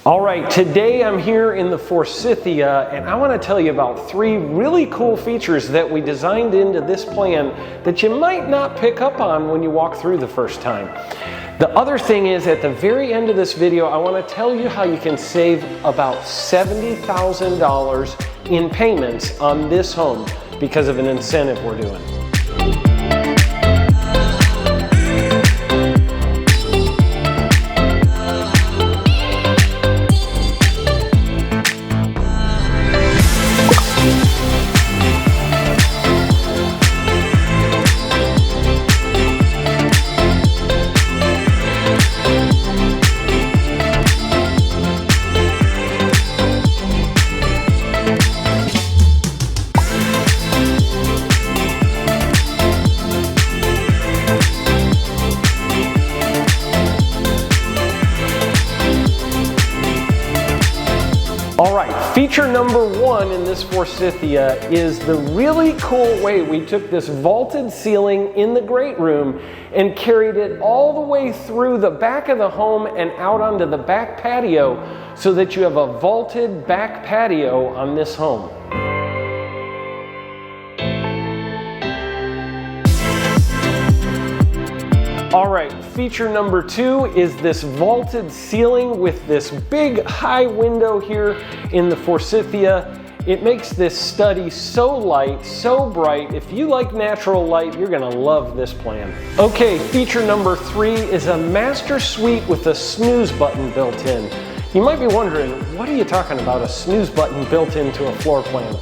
All right, today I'm here in the Forsythia and I want to tell you about 3 really cool features that we designed into this plan that you might not pick up on when you walk through the first time. The other thing is, at the very end of this video, I want to tell you how you can save about $70,000 in payments on this home because of an incentive we're doing. All right, feature number 1 in this Forsythia is the really cool way we took this vaulted ceiling in the great room and carried it all the way through the back of the home and out onto the back patio so that you have a vaulted back patio on this home. All right, feature number 2 is this vaulted ceiling with this big high window here in the Forsythia. It makes this study so light, so bright. If you like natural light, you're gonna love this plan. Okay, feature number 3 is a master suite with a snooze button built in. You might be wondering, what are you talking about, a snooze button built into a floor plan?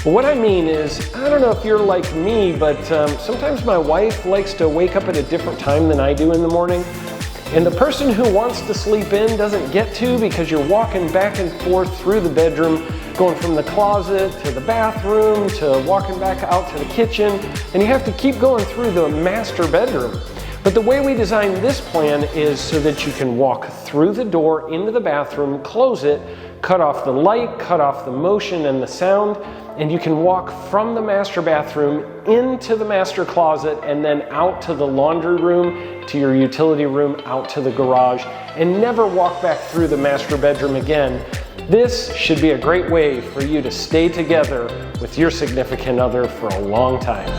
Well, what I mean is, I don't know if you're like me, but sometimes my wife likes to wake up at a different time than I do in the morning. And the person who wants to sleep in doesn't get to because you're walking back and forth through the bedroom, going from the closet to the bathroom to walking back out to the kitchen, and you have to keep going through the master bedroom. But the way we designed this plan is so that you can walk through the door into the bathroom, close it, cut off the light, cut off the motion and the sound, and you can walk from the master bathroom into the master closet and then out to the laundry room, to your utility room, out to the garage, and never walk back through the master bedroom again. This should be a great way for you to stay together with your significant other for a long time.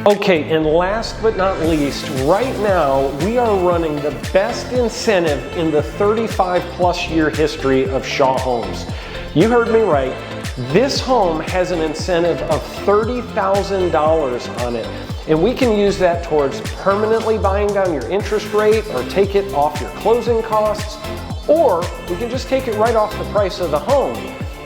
Okay, and last but not least, right now we are running the best incentive in the 35+ year history of Shaw Homes. You heard me right. This home has an incentive of $30,000 on it, and we can use that towards permanently buying down your interest rate or take it off your closing costs, or we can just take it right off the price of the home.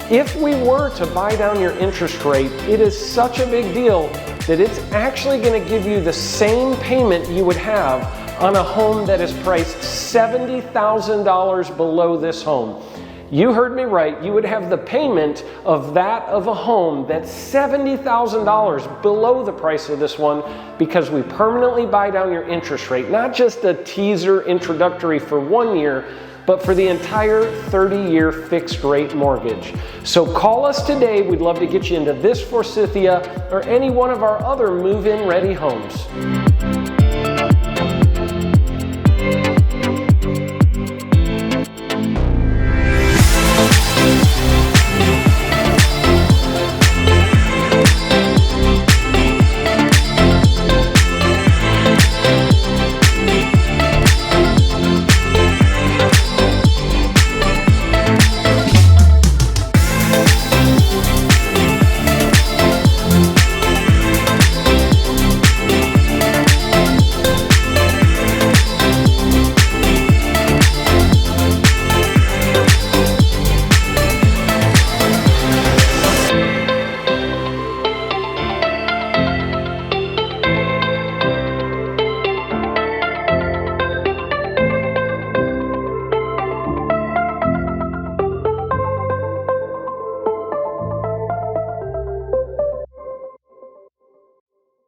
If we were to buy down your interest rate, it is such a big deal that it's actually going to give you the same payment you would have on a home that is priced $70,000 below this home. You heard me right. You would have the payment of that of a home that's $70,000 below the price of this one because we permanently buy down your interest rate, not just a teaser introductory for 1 year, but for the entire 30-year fixed rate mortgage. So call us today. We'd love to get you into this Forsythia or any one of our other move-in ready homes.